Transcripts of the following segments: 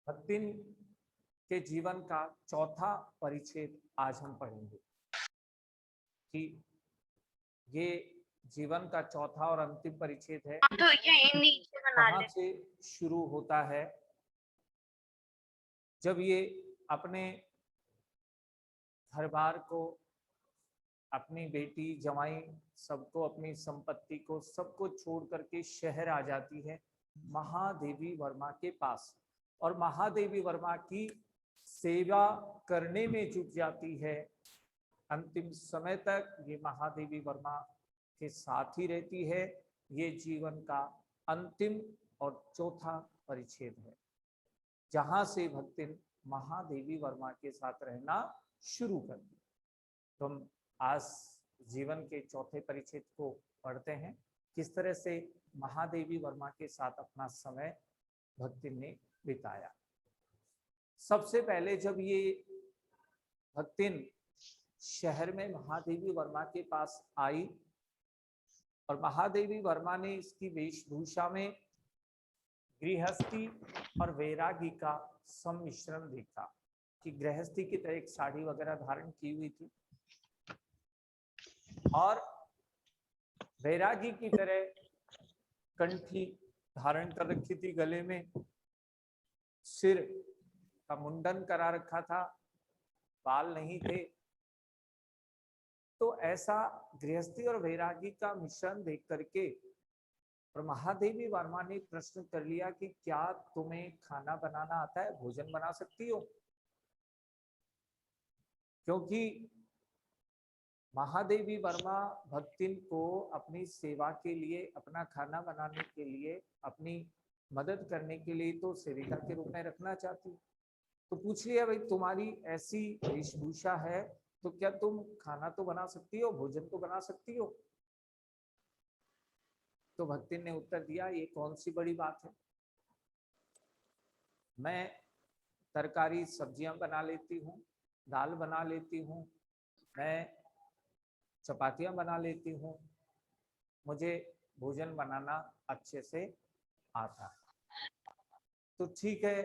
भक्तिन के जीवन का चौथा परिच्छेद आज हम पढ़ेंगे कि ये जीवन का चौथा और अंतिम परिच्छेद है। तो ये नीचे बना कहाँ ले। से शुरू होता है? जब ये अपने घर बार को, अपनी बेटी जमाई सबको, अपनी संपत्ति को, सबको छोड़ करके शहर आ जाती है महादेवी वर्मा के पास और महादेवी वर्मा की सेवा करने में जुट जाती है। अंतिम समय तक ये महादेवी वर्मा के साथ ही रहती है। ये जीवन का अंतिम और चौथा परिच्छेद है, जहां से भक्तिन महादेवी वर्मा के साथ रहना शुरू करती है। तो हम आज जीवन के चौथे परिच्छेद को पढ़ते हैं, किस तरह से महादेवी वर्मा के साथ अपना समय भक्तिन ने बिताया। सबसे पहले जब ये भक्तिन शहर में महादेवी वर्मा के पास आई और महादेवी वर्मा ने इसकी वेशभूषा में गृहस्थी और वैरागी का सम्मिश्रण देखा कि गृहस्थी की तरह एक साड़ी वगैरह धारण की हुई थी और वैरागी की तरह कंठी धारण कर रखी थी, गले में सिर का मुंडन करा रखा था, बाल नहीं थे। तो ऐसा गृहस्थी और वैरागी का मिश्रण देख करके और महादेवी वर्मा ने प्रश्न कर लिया कि क्या तुम्हें खाना बनाना आता है, भोजन बना सकती हो? क्योंकि महादेवी वर्मा भक्तिन को अपनी सेवा के लिए, अपना खाना बनाने के लिए, अपनी मदद करने के लिए तो सेविका के रूप में रखना चाहती। तो पूछ लिया, भाई तुम्हारी ऐसी वेशभूषा है तो क्या तुम खाना तो बना सकती हो, भोजन तो बना सकती हो? तो भक्तिन ने उत्तर दिया, ये कौन सी बड़ी बात है, मैं तरकारी सब्जियां बना लेती हूँ, दाल बना लेती हूँ, मैं चपातियां बना लेती हूँ, मुझे भोजन बनाना अच्छे से आता है। तो ठीक है,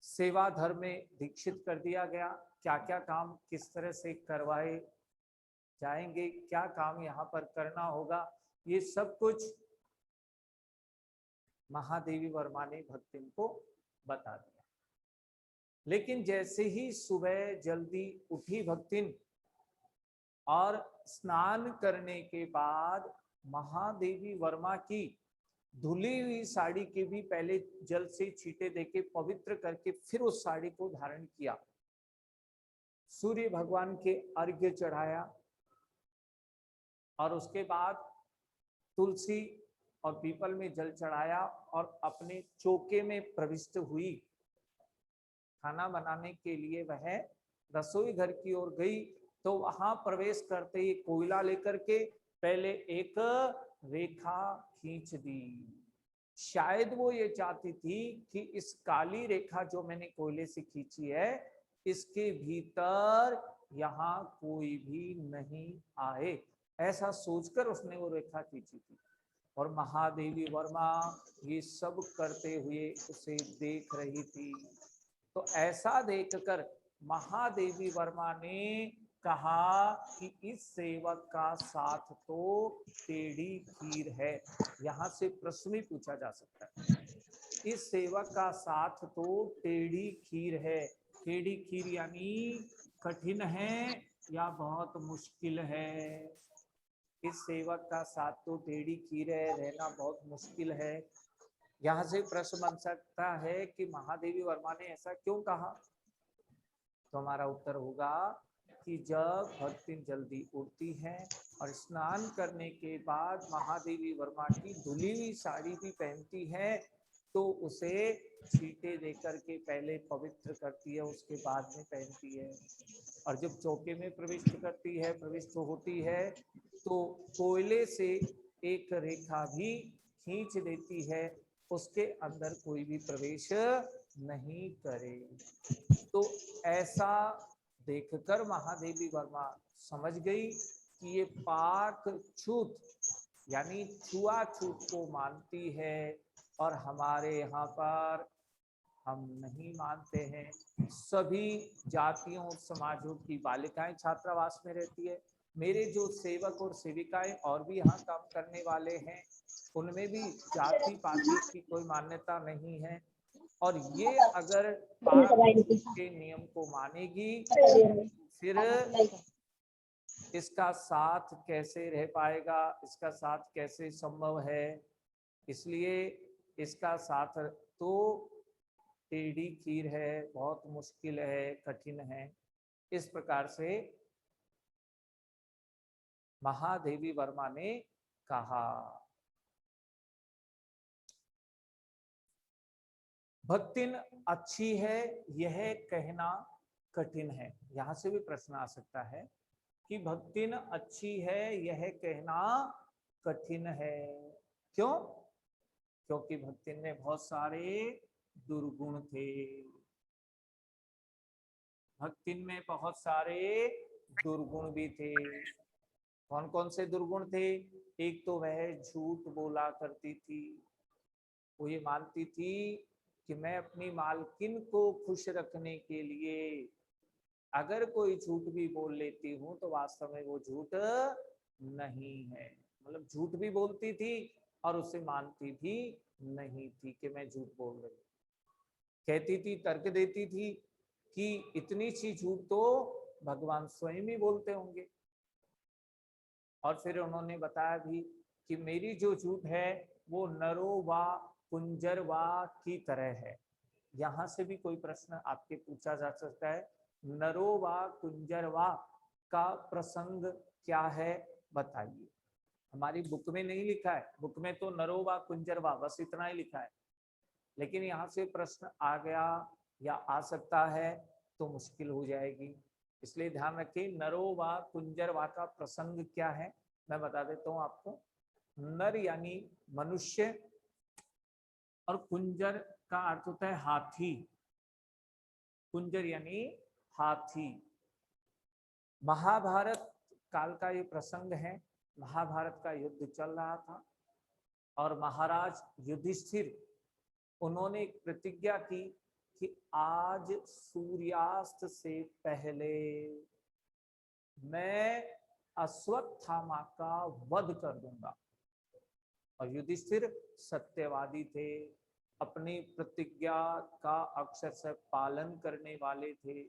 सेवा धर्म में दीक्षित कर दिया गया। क्या क्या काम किस तरह से करवाए जाएंगे, क्या काम यहाँ पर करना होगा, ये सब कुछ महादेवी वर्मा ने भक्तिन को बता दिया। लेकिन जैसे ही सुबह जल्दी उठी भक्तिन और स्नान करने के बाद महादेवी वर्मा की धुली हुई साड़ी के भी पहले जल से छींटे देके पवित्र करके फिर उस साड़ी को धारण किया, सूर्य भगवान के अर्घ्य चढ़ाया और उसके बाद तुलसी और पीपल में जल चढ़ाया और अपने चौके में प्रविष्ट हुई। खाना बनाने के लिए वह रसोई घर की ओर गई तो वहां प्रवेश करते ही कोयला लेकर के पहले एक रेखा खींच दी। शायद वो ये चाहती थी कि इस काली रेखा जो मैंने कोयले से खींची है, इसके भीतर यहाँ कोई भी नहीं आए, ऐसा सोचकर उसने वो रेखा खींची थी। और महादेवी वर्मा ये सब करते हुए उसे देख रही थी। तो ऐसा देखकर महादेवी वर्मा ने कहा कि इस सेवक का साथ तो टेढ़ी खीर है। यहाँ से प्रश्न भी पूछा जा सकता है, इस सेवक का साथ तो टेढ़ी खीर है। टेढ़ी खीर यानी कठिन है या बहुत मुश्किल है। इस सेवक का साथ तो टेढ़ी खीर है, रहना बहुत मुश्किल है। यहाँ से प्रश्न बन सकता है कि महादेवी वर्मा ने ऐसा क्यों कहा? तो हमारा उत्तर होगा कि जब भक्तिन जल्दी उठती है और स्नान करने के बाद महादेवी वर्मा की धुली हुई साड़ी भी पहनती है तो उसे छींटे देकर के पहले पवित्र करती है, उसके बाद में पहनती है। और जब चौके में प्रविष्ट करती है, प्रविष्ट होती है, तो कोयले से एक रेखा भी खींच देती है, उसके अंदर कोई भी प्रवेश नहीं करे। तो ऐसा देखकर महादेवी वर्मा समझ गई कि ये पाक छूत यानी छुआछूत को मानती है और हमारे यहाँ पर हम नहीं मानते हैं। सभी जातियों और समाजों की बालिकाएं छात्रावास में रहती है। मेरे जो सेवक और सेविकाएं और भी यहाँ काम करने वाले हैं, उनमें भी जाति पाति की कोई मान्यता नहीं है। और ये अगर पारक के नियम को मानेगी, फिर इसका साथ कैसे रह पाएगा, इसका साथ कैसे संभव है। इसलिए इसका साथ तो टेढ़ी खीर है, बहुत मुश्किल है, कठिन है। इस प्रकार से महादेवी वर्मा ने कहा। भक्तिन अच्छी है यह कहना कठिन है। यहां से भी प्रश्न आ सकता है कि भक्तिन अच्छी है यह कहना कठिन है। क्यों? क्योंकि भक्तिन में बहुत सारे दुर्गुण थे। भक्तिन में बहुत सारे दुर्गुण भी थे। कौन कौन से दुर्गुण थे? एक तो वह झूठ बोला करती थी। वो ये मानती थी कि मैं अपनी मालकिन को खुश रखने के लिए अगर कोई झूठ भी बोल लेती हूँ तो वास्तव में वो झूठ नहीं है। मतलब झूठ भी बोलती थी और उसे मानती भी नहीं थी कि मैं झूठ बोल रही हूँ। कहती थी, तर्क देती थी कि इतनी सी झूठ तो भगवान स्वयं ही बोलते होंगे। और फिर उन्होंने बताया भी कि मेरी जो झूठ है वो नरो व कुंजरवा की तरह है। यहां से भी कोई प्रश्न आपके पूछा जा सकता है। नरो व कुंजरवा का प्रसंग क्या है, बताइए। हमारी बुक में नहीं लिखा है, बुक में तो नरो व कुंजरवा बस इतना ही लिखा है। लेकिन यहाँ से प्रश्न आ गया या आ सकता है तो मुश्किल हो जाएगी। इसलिए ध्यान रखिए, नरो व कुंजरवा का प्रसंग क्या है मैं बता देता हूँ आपको। नर यानी मनुष्य और कुंजर का अर्थ होता है हाथी। कुंजर यानी हाथी। महाभारत काल का ये प्रसंग है। महाभारत का युद्ध चल रहा था और महाराज युधिष्ठिर उन्होंने एक प्रतिज्ञा की कि आज सूर्यास्त से पहले मैं अश्वत्थामा का वध कर दूंगा। और युधिष्ठिर सत्यवादी थे, अपनी प्रतिज्ञा का अक्षर से पालन करने वाले थे।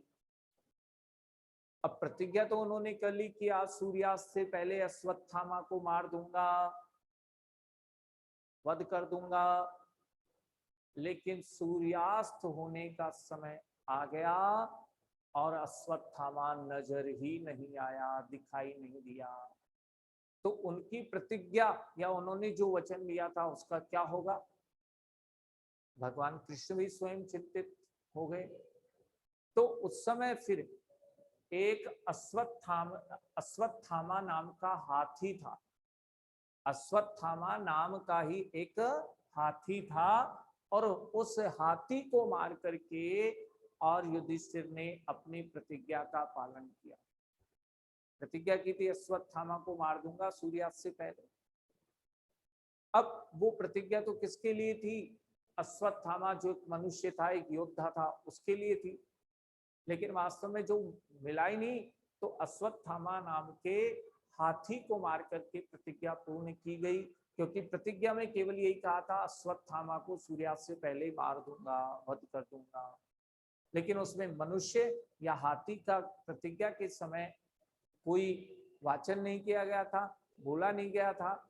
अब प्रतिज्ञा तो उन्होंने कर ली कि आज सूर्यास्त से पहले अश्वत्थामा को मार दूंगा, वध कर दूंगा। लेकिन सूर्यास्त होने का समय आ गया और अश्वत्थामा नजर ही नहीं आया, दिखाई नहीं दिया। तो उनकी प्रतिज्ञा या उन्होंने जो वचन लिया था उसका क्या होगा? भगवान कृष्ण भी स्वयं चिंतित हो गए। तो उस समय फिर एक अश्वत्थामा नाम का हाथी था। अश्वत्थामा नाम का ही एक हाथी था और उस हाथी को मार करके और युधिष्ठिर ने अपनी प्रतिज्ञा का पालन किया। प्रतिज्ञा की थी अश्वत्थामा को मार दूंगा सूर्यास्त से पहले। अब वो प्रतिज्ञा तो किसके लिए थी? अश्वत्थामा जो एक मनुष्य था, एक योद्धा था, उसके लिए थी। लेकिन वास्तव में जो मिला ही नहीं, तो अश्वत्थामा नाम के हाथी को मार करके प्रतिज्ञा पूर्ण की गई। क्योंकि प्रतिज्ञा में केवल यही कहा था अश्वत्थामा को सूर्यास्त से पहले मार दूंगा, वध कर दूंगा। लेकिन उसमें मनुष्य या हाथी का प्रतिज्ञा के समय कोई वाचन नहीं किया गया था, बोला नहीं गया था।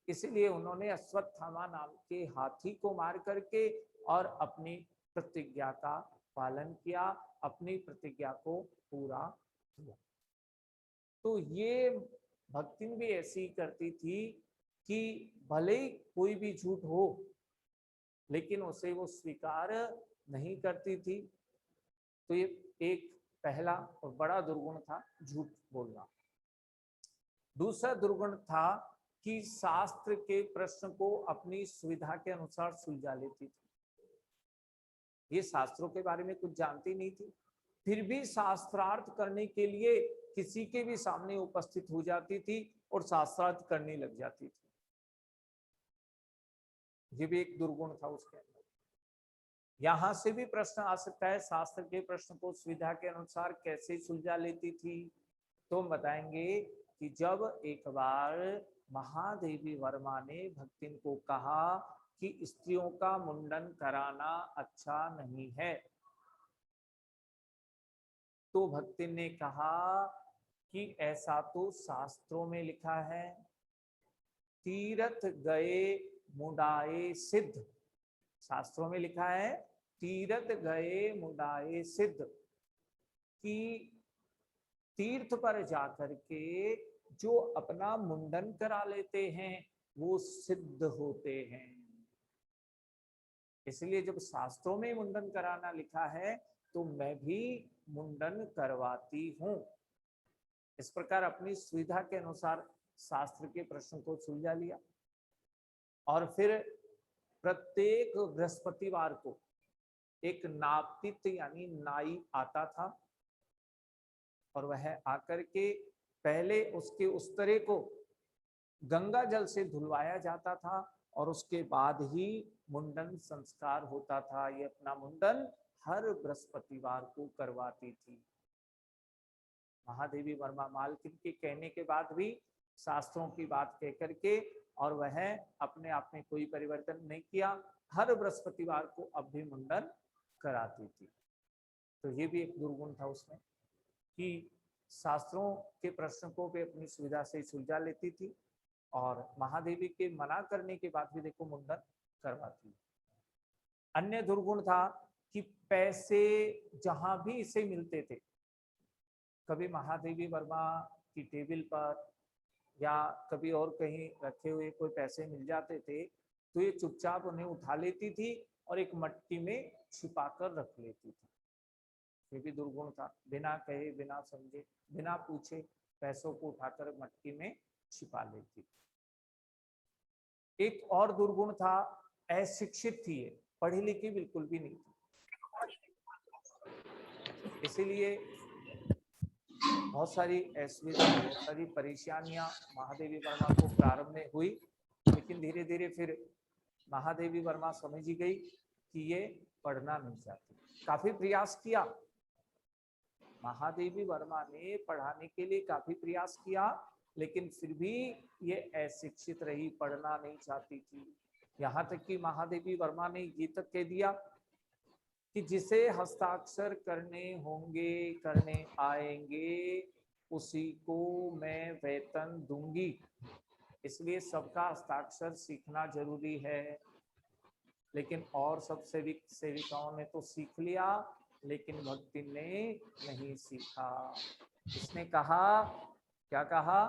इसलिए उन्होंने अश्वत्थामा नाम के हाथी को मार करके और अपनी प्रतिज्ञा का पालन किया, अपनी प्रतिज्ञा को पूरा किया। तो ये भक्तिन भी ऐसी करती थी कि भले ही कोई भी झूठ हो लेकिन उसे वो स्वीकार नहीं करती थी। तो ये एक पहला और बड़ा दुर्गुण था, झूठ बोलना। दूसरा दुर्गुण था कि शास्त्र के प्रश्न को अपनी सुविधा के अनुसार सुलझा लेती थी। ये शास्त्रों के बारे में कुछ जानती नहीं थी, फिर भी शास्त्रार्थ करने के लिए किसी के भी सामने उपस्थित हो जाती थी और शास्त्रार्थ करने लग जाती थी। ये भी एक दुर्गुण था उसके अंदर। यहां से भी प्रश्न आ सकता है, शास्त्र के प्रश्न को सुविधा के अनुसार कैसे सुलझा लेती थी। तो हम बताएंगे कि जब एक बार महादेवी वर्मा ने भक्तिन को कहा कि स्त्रियों का मुंडन कराना अच्छा नहीं है, तो भक्तिन ने कहा कि ऐसा तो शास्त्रों में लिखा है, तीर्थ गए मुंडाए सिद्ध। शास्त्रों में लिखा है तीर्थ गए मुंडाए सिद्ध, कि तीर्थ पर जाकर के जो अपना मुंडन करा लेते हैं वो सिद्ध होते हैं। इसलिए जब शास्त्रों में मुंडन कराना लिखा है तो मैं भी मुंडन करवाती हूं। इस प्रकार अपनी सुविधा के अनुसार शास्त्र के प्रश्न को सुलझा लिया। और फिर प्रत्येक बृहस्पतिवार को एक नापित यानी नाई आता था, और वह आकर के पहले उसके उस्तरे को गंगा जल से धुलवाया जाता था और उसके बाद ही मुंडन संस्कार होता था। ये अपना मुंडन हर बृहस्पतिवार को करवाती थी। महादेवी वर्मा मालकिन के कहने के बाद भी, शास्त्रों की बात कह करके, और वह अपने आप में कोई परिवर्तन नहीं किया, हर बृहस्पतिवार को अब भी मुंडन कराती थी। तो ये भी एक दुर्गुण था उसमें कि शास्त्रों के प्रश्न को भी अपनी सुविधा से सुलझा लेती थी, और महादेवी के मना करने के बाद भी देखो मुंडन करवाती। अन्य दुर्गुण था कि पैसे जहां भी इसे मिलते थे, कभी महादेवी वर्मा की टेबल पर या कभी और कहीं रखे हुए कोई पैसे मिल जाते थे, तो ये चुपचाप उन्हें उठा लेती थी और एक मट्टी में छिपा कर रख लेती थी। ये भी दुर्गुण था, बिना कहे बिना समझे बिना पूछे पैसों को उठाकर मट्टी में छिपा लेती। एक और दुर्गुण था, अशिक्षित थी, ये पढ़ी लिखी बिल्कुल भी नहीं थी। इसीलिए बहुत सारी असुविधा, बहुत सारी परेशानियां महादेवी वर्मा को प्रारंभ में हुई, लेकिन धीरे धीरे फिर महादेवी वर्मा समझ ही गई कि ये पढ़ना नहीं चाहती। काफी प्रयास किया महादेवी वर्मा ने, पढ़ाने के लिए काफी प्रयास किया, लेकिन फिर भी ये अशिक्षित रही, पढ़ना नहीं चाहती थी। यहाँ तक कि महादेवी वर्मा ने ये तक कह दिया कि जिसे हस्ताक्षर करने होंगे करने आएंगे उसी को मैं वेतन दूंगी। इसलिए सबका हस्ताक्षर सीखना जरूरी है। लेकिन और सब सेविकाओं ने तो सीख लिया, लेकिन भक्ति ने नहीं सीखा। इसने कहा, क्या कहा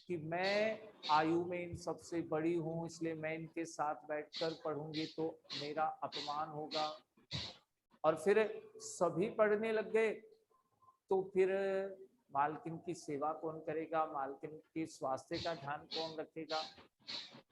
कि मैं आयु में इन सबसे बड़ी हूं, इसलिए मैं इनके साथ बैठकर पढ़ूंगी तो मेरा अपमान होगा। और फिर सभी पढ़ने लग गए तो फिर मालकिन की सेवा कौन करेगा, मालकिन के स्वास्थ्य का ध्यान कौन रखेगा,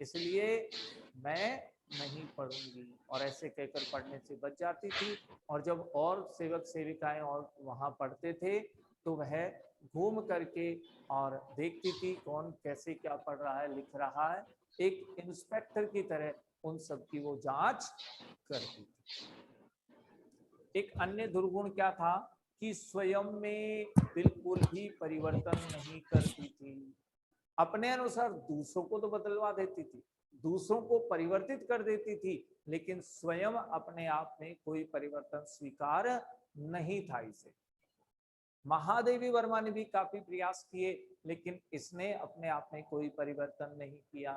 इसलिए मैं नहीं पढ़ूंगी। और ऐसे कहकर पढ़ने से बच जाती थी। और जब और सेवक सेविकाएं और वहां पढ़ते थे तो वह घूम करके और देखती थी कौन कैसे क्या पढ़ रहा है, लिख रहा है। एक इंस्पेक्टर की तरह उन सब की वो जांच करती थी। एक अन्य दुर्गुण क्या था कि स्वयं में बिल्कुल भी परिवर्तन नहीं करती थी। अपने अनुसार दूसरों को तो बदलवा देती थी, दूसरों को परिवर्तित कर देती थी, लेकिन स्वयं अपने आप में कोई परिवर्तन स्वीकार नहीं था इसे। महादेवी वर्मा ने भी काफी प्रयास किए, लेकिन इसने अपने आप में कोई परिवर्तन नहीं किया।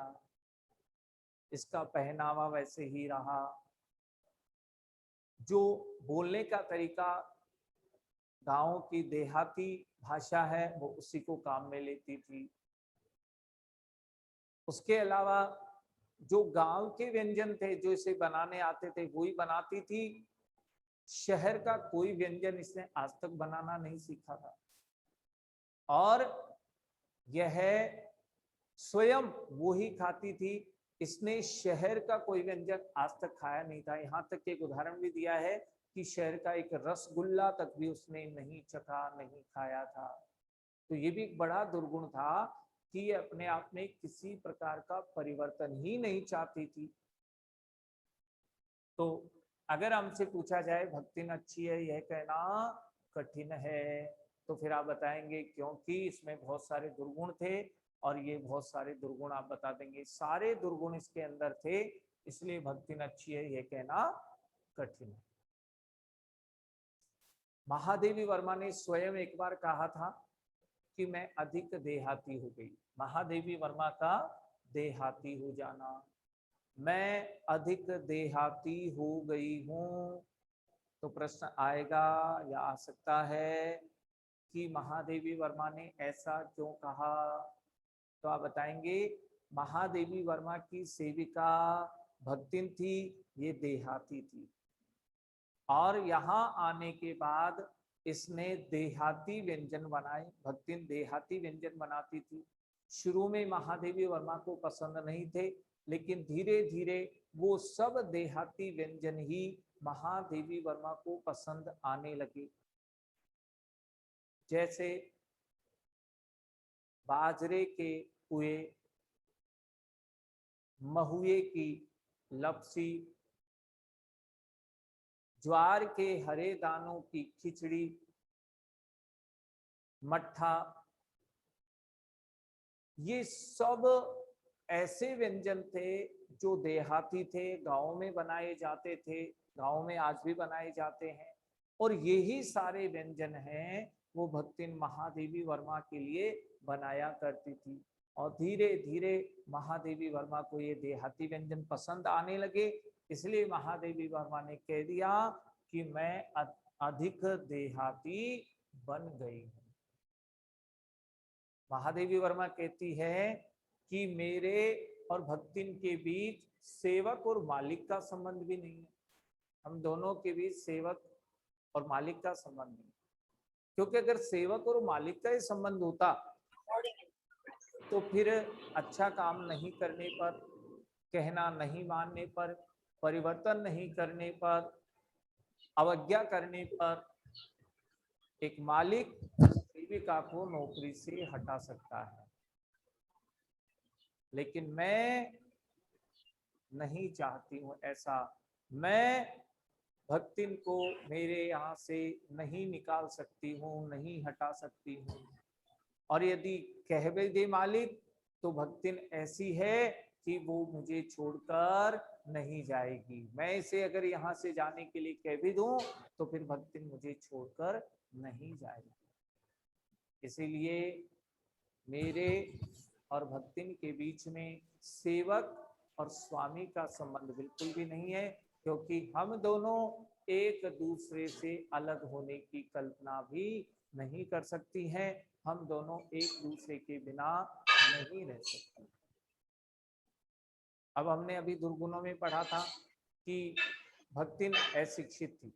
इसका पहनावा वैसे ही रहा, जो बोलने का तरीका गांव की देहाती भाषा है वो उसी को काम में लेती थी। उसके अलावा जो गांव के व्यंजन थे जो इसे बनाने आते थे वही बनाती थी। शहर का कोई व्यंजन इसने आज तक बनाना नहीं सीखा था, और यह स्वयं वो ही खाती थी। इसने शहर का कोई व्यंजन आज तक खाया नहीं था। यहाँ तक एक उदाहरण भी दिया है कि शहर का एक रसगुल्ला तक भी उसने नहीं चखा, नहीं खाया था। तो ये भी एक बड़ा दुर्गुण था कि ये अपने आप में किसी प्रकार का परिवर्तन ही नहीं चाहती थी। तो अगर हमसे पूछा जाए भक्तिन अच्छी है यह कहना कठिन है, तो फिर आप बताएंगे क्योंकि इसमें बहुत सारे दुर्गुण थे, और ये बहुत सारे दुर्गुण आप बता देंगे, सारे दुर्गुण इसके अंदर थे, इसलिए भक्तिन अच्छी है यह कहना कठिन है। महादेवी वर्मा ने स्वयं एक बार कहा था कि मैं अधिक देहाती हो गई। महादेवी वर्मा का देहाती हो जाना, मैं अधिक देहाती हो गई हूं। तो प्रश्न आएगा या आ सकता है कि महादेवी वर्मा ने ऐसा क्यों कहा? तो आप बताएंगे महादेवी वर्मा की सेविका भक्तिन थी, ये देहाती थी, और यहाँ आने के बाद इसने देहाती व्यंजन बनाए। भक्तिन देहाती व्यंजन बनाती थी। शुरू में महादेवी वर्मा को पसंद नहीं थे, लेकिन धीरे धीरे वो सब देहाती व्यंजन ही महादेवी वर्मा को पसंद आने लगे। जैसे बाजरे के कुए, महुए की लपसी, ज्वार के हरे दानों की खिचड़ी, मट्ठा, ये सब ऐसे व्यंजन थे जो देहाती थे, गांव में बनाए जाते थे, गांव में आज भी बनाए जाते हैं। और यही सारे व्यंजन हैं वो भक्तिन महादेवी वर्मा के लिए बनाया करती थी। और धीरे धीरे महादेवी वर्मा को ये देहाती व्यंजन पसंद आने लगे, इसलिए महादेवी वर्मा ने कह दिया कि मैं अधिक देहाती बन गई हूं। महादेवी वर्मा कहती है कि मेरे और भक्तिन के बीच सेवक और मालिक का संबंध भी नहीं है, हम दोनों के बीच सेवक और मालिक का संबंध नहीं, क्योंकि अगर सेवक और मालिक का ही संबंध होता तो फिर अच्छा काम नहीं करने पर, कहना नहीं मानने पर, परिवर्तन नहीं करने पर, अवज्ञा करने पर एक मालिक सेविका को नौकरी से हटा सकता है। लेकिन मैं नहीं चाहती हूं ऐसा, मैं भक्तिन को मेरे यहाँ से नहीं निकाल सकती हूँ, नहीं हटा सकती हूँ। और यदि कह भी दे मालिक तो भक्तिन ऐसी है कि वो मुझे छोड़कर नहीं जाएगी। मैं इसे अगर यहाँ से जाने के लिए कह भी दूं तो फिर भक्तिन मुझे छोड़कर नहीं जाएगी। इसीलिए मेरे और भक्तिन के बीच में सेवक और स्वामी का संबंध बिल्कुल भी नहीं है, क्योंकि हम दोनों एक दूसरे से अलग होने की कल्पना भी नहीं कर सकती हैं। हम दोनों एक दूसरे के बिना नहीं रह सकते। अब हमने अभी दुर्गुणों में पढ़ा था कि भक्तिन अशिक्षित थी,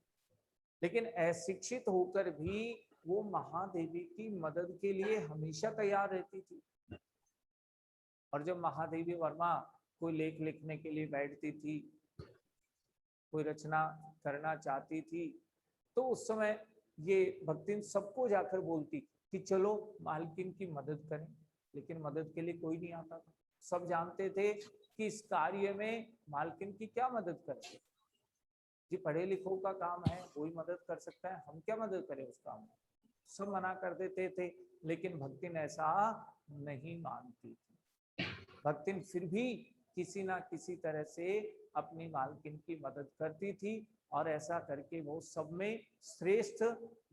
लेकिन अशिक्षित होकर भी वो महादेवी की मदद के लिए हमेशा तैयार रहती थी। और जब महादेवी वर्मा कोई लेख लिखने के लिए बैठती थी, कोई रचना करना चाहती थी, तो उस समय ये भक्तिन सबको जाकर बोलती कि चलो मालकिन की मदद करें, लेकिन मदद के लिए कोई नहीं आता था। सब जानते थे कि इस कार्य में मालकिन की क्या मदद करें, जी पढ़े लिखों का काम है, कोई मदद कर सकता है, हम क्या मदद करें उस काम में। सब मना कर देते थे, लेकिन भक्तिन ऐसा नहीं मानती थी। भक्तिन फिर भी किसी ना किसी तरह से अपनी मालकिन की मदद करती थी, और ऐसा करके वो सब में श्रेष्ठ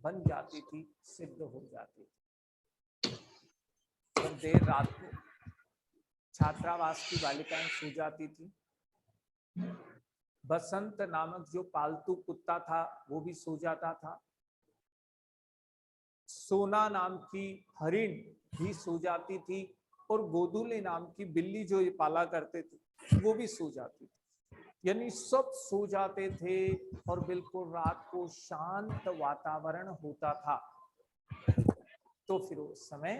बन जाती थी, सिद्ध हो जाती थी। जब देर रात को छात्रावास की बालिकाएं सो जाती थी, बसंत नामक जो पालतू कुत्ता था वो भी सो जाता था, सोना नाम की हरिण भी सो जाती थी, और गोदुले नाम की बिल्ली जो ये पाला करते थे वो भी सो जाती थी। यानी सब सो जाते थे और बिल्कुल रात को शांत वातावरण होता था। तो फिर उस समय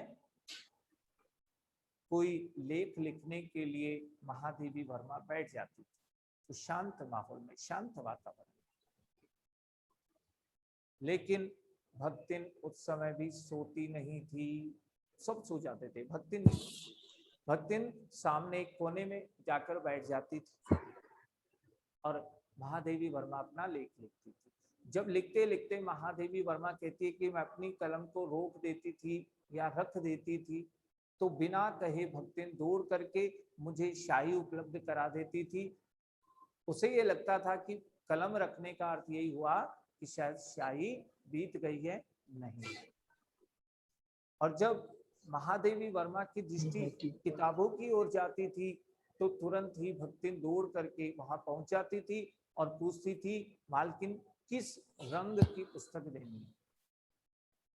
कोई लेख लिखने के लिए महादेवी वर्मा बैठ जाती थी, तो शांत माहौल में, शांत वातावरण। लेकिन भक्तिन उस समय भी सोती नहीं थी, सब सो जाते थे, भक्तिन सामने एक कोने में जाकर बैठ जाती थी, और महादेवी वर्मा अपना लेख लिखती थी। जब लिखते लिखते महादेवी वर्मा कहती है कि मैं अपनी कलम को रोक देती थी या रख देती थी, तो बिना कहे भक्तिन दौड़ करके मुझे शाही उपलब्ध करा देती थी। उसे ये लगता था कि कलम रखने का अर्थ यही हुआ कि शायद शाही बीत गई है, नहीं। और जब महादेवी वर्मा की दृष्टि किताबों की ओर जाती थी तो तुरंत ही भक्तिन दौड़ करके वहां पहुंच जाती थी और पूछती थी मालकिन किस रंग की पुस्तक देनी है,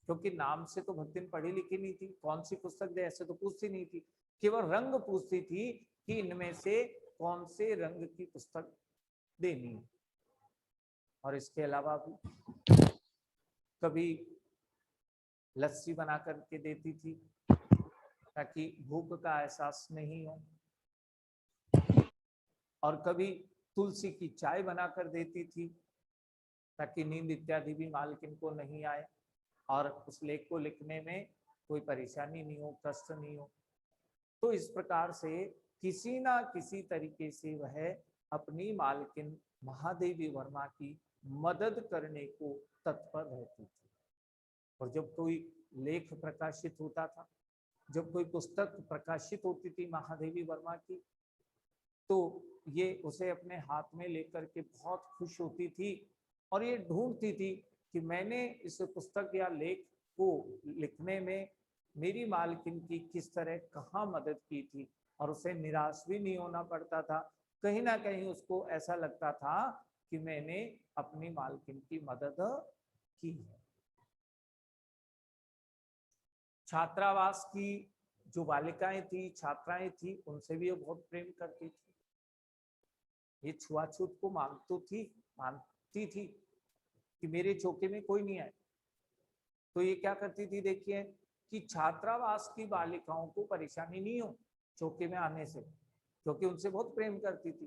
क्योंकि नाम से तो भक्तिन पढ़ी लिखी नहीं थी, कौन सी पुस्तक दे ऐसे तो पूछती नहीं थी, केवल रंग पूछती थी कि इनमें से कौन से रंग की पुस्तक देनी है। और इसके अलावा भी कभी लस्सी बना करके देती थी ताकि भूख का एहसास नहीं हो, और कभी तुलसी की चाय बनाकर देती थी ताकि नींद इत्यादि भी मालकिन को नहीं आए और उस लेख को लिखने में कोई परेशानी नहीं हो, कष्ट नहीं हो। तो इस प्रकार से किसी ना किसी तरीके से वह अपनी मालकिन महादेवी वर्मा की मदद करने को तत्पर रहती थी। और जब कोई लेख प्रकाशित होता था, जब कोई पुस्तक प्रकाशित होती थी महादेवी वर्मा की, तो ये उसे अपने हाथ में लेकर के बहुत खुश होती थी और ये ढूंढती थी कि मैंने इस पुस्तक या लेख को लिखने में मेरी मालकिन की किस तरह कहाँ मदद की थी। और उसे निराश भी नहीं होना पड़ता था, कहीं ना कहीं उसको ऐसा लगता था कि मैंने अपनी मालकिन की मदद की है। छात्रावास की जो बालिकाएं थी, छात्राएं थी, उनसे भी वो बहुत प्रेम करती थी। ये छुआछूत को मानती थी कि मेरे चौके में कोई नहीं आए। तो ये क्या करती थी, देखिए कि छात्रावास की बालिकाओं को परेशानी नहीं हो चौके में आने से, क्योंकि उनसे बहुत प्रेम करती थी।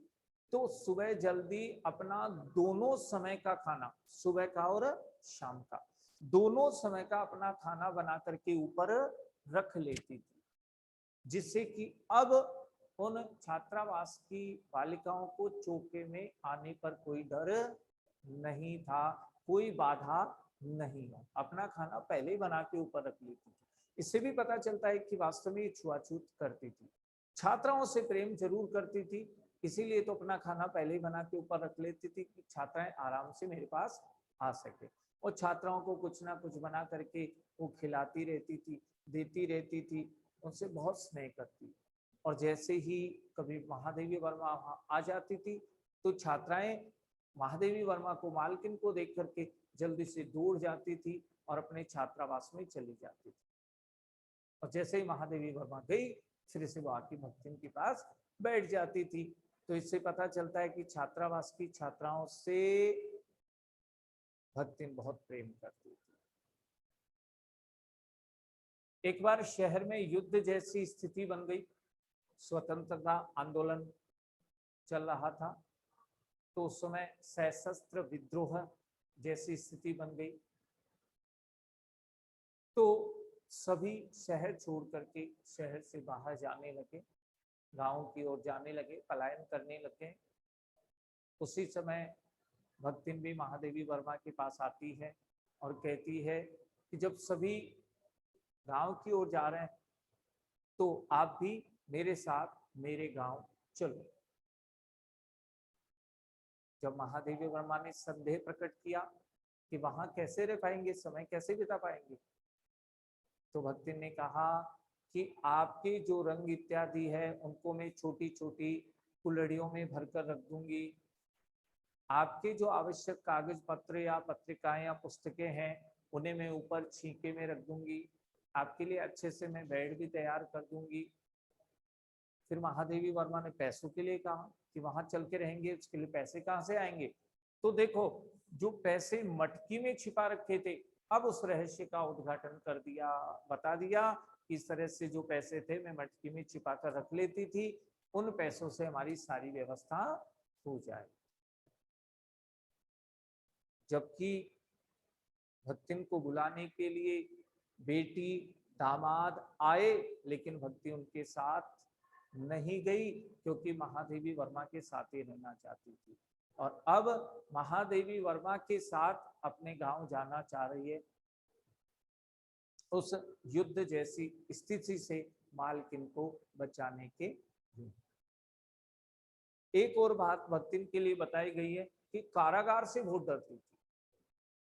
तो सुबह जल्दी अपना दोनों समय का खाना, सुबह का और शाम का दोनों समय का अपना खाना बना करके ऊपर रख लेती थी, जिससे कि अब उन छात्रावास की बालिकाओं को चौके में आने पर कोई डर नहीं था, कोई बाधा नहीं है। अपना खाना पहले ही बना के ऊपर रख लेती थी। इससे भी पता चलता है कि वास्तव में छुआछूत करती थी, छात्राओं से प्रेम जरूर करती थी, इसीलिए तो अपना खाना पहले ही बना के ऊपर रख लेती थी कि छात्राएं आराम से मेरे पास आ सके। और छात्राओं को कुछ ना कुछ बना करके वो खिलाती रहती थी, देती रहती थी, उनसे बहुत स्नेह करती। और जैसे ही कभी महादेवी वर्मा आ जाती थी तो छात्राएं महादेवी वर्मा को, मालकिन को देख करके जल्दी से दूर जाती थी और अपने छात्रावास में चली जाती थी। और जैसे ही महादेवी वर्मा गई, फिर से वो आके भक्तिन के पास बैठ जाती थी। तो इससे पता चलता है कि छात्रावास की छात्राओं से भक्तिन बहुत प्रेम करती थी। एक बार शहर में युद्ध जैसी स्थिति बन गई, स्वतंत्रता आंदोलन चल रहा था, तो उस समय सशस्त्र विद्रोह जैसी स्थिति बन गई। तो सभी शहर छोड़ करके शहर से बाहर जाने लगे, गांव की ओर जाने लगे, पलायन करने लगे। उसी समय भक्तिन भी महादेवी वर्मा के पास आती है और कहती है कि जब सभी गांव की ओर जा रहे हैं तो आप भी मेरे साथ मेरे गांव चलो। जब महादेवी वर्मा ने संदेह प्रकट किया कि वहां कैसे रह पाएंगे, समय कैसे बिता पाएंगे, तो भक्तिन ने कहा कि आपके जो रंग इत्यादि है उनको मैं छोटी छोटी कुल्हड़ियों में भरकर रख दूंगी, आपके जो आवश्यक कागज पत्र या पत्रिकाएं या पुस्तकें हैं उन्हें मैं ऊपर छीके में रख दूंगी, आपके लिए अच्छे से मैं बेड भी तैयार कर दूंगी। फिर महादेवी वर्मा ने पैसों के लिए कहा कि वहां चल के रहेंगे, उसके लिए पैसे कहाँ से आएंगे। तो देखो, जो पैसे मटकी में छिपा रखे थे, अब उस रहस्य का उद्घाटन कर दिया, बता दिया इस तरह से जो पैसे थे मैं मटकी में छिपा कर रख लेती थी, उन पैसों से हमारी सारी व्यवस्था हो जाए। जबकि भक्तिन को बुलाने के लिए बेटी दामाद आए, लेकिन भक्ति उनके साथ नहीं गई, क्योंकि महादेवी वर्मा के साथ ही रहना चाहती थी। और अब महादेवी वर्मा के साथ अपने गांव जाना चाह रही है उस युद्ध जैसी स्थिति से मालकिन को बचाने के लिए। एक और बात भक्तिन के लिए बताई गई है कि कारागार से बहुत डरती थी।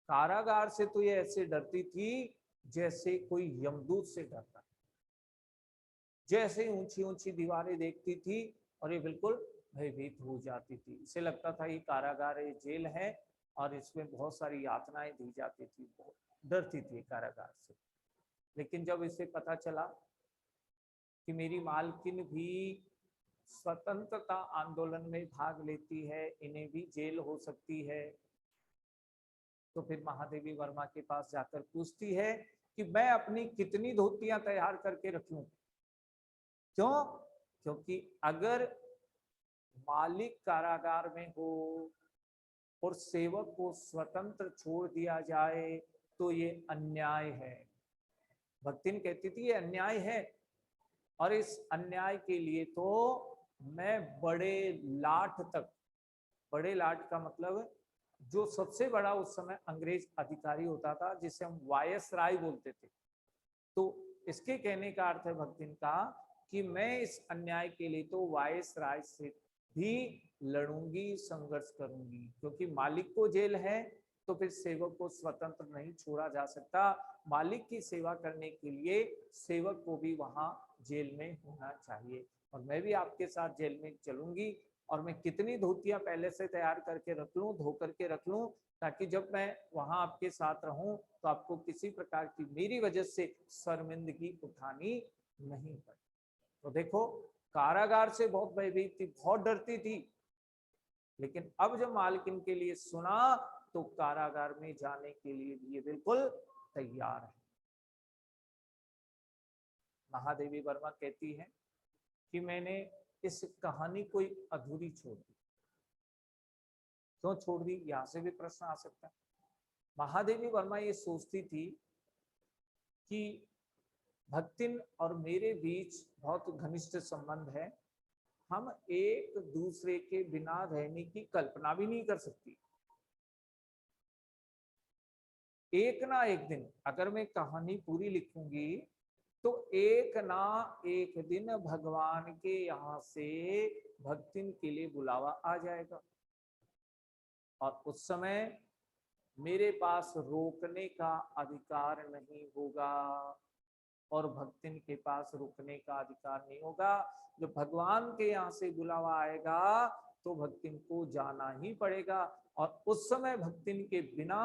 कारागार से तो ये ऐसे डरती थी जैसे कोई यमदूत से डरता, जैसे ऊंची ऊंची दीवारें देखती थी और ये बिल्कुल भयभीत हो जाती थी। इसे लगता था ये कारागार है, जेल है और इसमें बहुत सारी यातनाएं दी जाती थी, बहुत डरती थी कारागार से। लेकिन जब इसे पता चला कि मेरी मालकिन भी स्वतंत्रता आंदोलन में भाग लेती है, इन्हें भी जेल हो सकती है, तो फिर महादेवी वर्मा के पास जाकर पूछती है कि मैं अपनी कितनी धोतियां तैयार करके रख लूं। क्यों? क्योंकि अगर मालिक कारागार में हो और सेवक को स्वतंत्र छोड़ दिया जाए तो ये अन्याय है। भक्तिन कहती थी ये अन्याय है और इस अन्याय के लिए तो मैं बड़े लाट तक, बड़े लाट का मतलब जो सबसे बड़ा उस समय अंग्रेज अधिकारी होता था जिसे हम वायसराय बोलते थे, तो इसके कहने का अर्थ है भक्तिन का कि मैं इस अन्याय के लिए तो वायसराय से भी लड़ूंगी, संघर्ष करूंगी, क्योंकि मालिक को जेल है तो फिर सेवक को स्वतंत्र नहीं छोड़ा जा सकता। मालिक की सेवा करने के लिए सेवक को भी वहां जेल में होना चाहिए और मैं भी आपके साथ जेल में चलूंगी और मैं कितनी धोतियां पहले से तैयार करके रख लूं, धो करके रख लूं, ताकि जब मैं वहां आपके साथ रहूं तो आपको किसी प्रकार की मेरी वजह से शर्मिंदगी उठानी नहीं पड़े। तो देखो, कारागार से बहुत भयभीत थी, बहुत डरती थी, लेकिन अब जब मालकिन के लिए सुना तो कारागार में जाने के लिए भी ये बिल्कुल तैयार है। महादेवी वर्मा कहती है कि मैंने इस कहानी को अधूरी छोड़ दी। क्यों छोड़ दी, यहां से भी प्रश्न आ सकता है। महादेवी वर्मा ये सोचती थी कि भक्तिन और मेरे बीच बहुत घनिष्ठ संबंध है, हम एक दूसरे के बिना रहने की कल्पना भी नहीं कर सकती। एक ना एक दिन अगर मैं कहानी पूरी लिखूंगी तो एक ना एक दिन भगवान के यहाँ से भक्तिन के लिए बुलावा आ जाएगा और उस समय मेरे पास रोकने का अधिकार नहीं होगा और भक्तिन के पास रुकने का अधिकार नहीं होगा। जब भगवान के यहाँ से बुलावा आएगा तो भक्तिन को जाना ही पड़ेगा और उस समय भक्तिन के बिना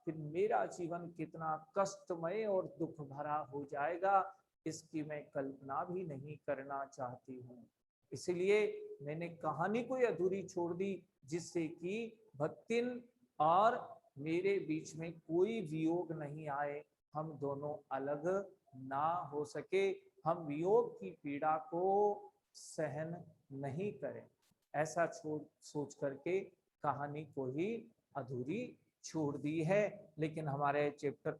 फिर मेरा जीवन कितना कष्टमय और दुख भरा हो जाएगा, इसकी मैं कल्पना भी नहीं करना चाहती हूँ। इसलिए मैंने कहानी को अधूरी छोड़ दी जिससे कि भक्तिन और मेरे बीच में कोई वियोग नहीं आए, हम दोनों अलग ना हो सके, हम वियोग की पीड़ा को सहन नहीं करें, ऐसा सोच करके कहानी को ही अधूरी छोड़ दी है। लेकिन हमारे चैप्टर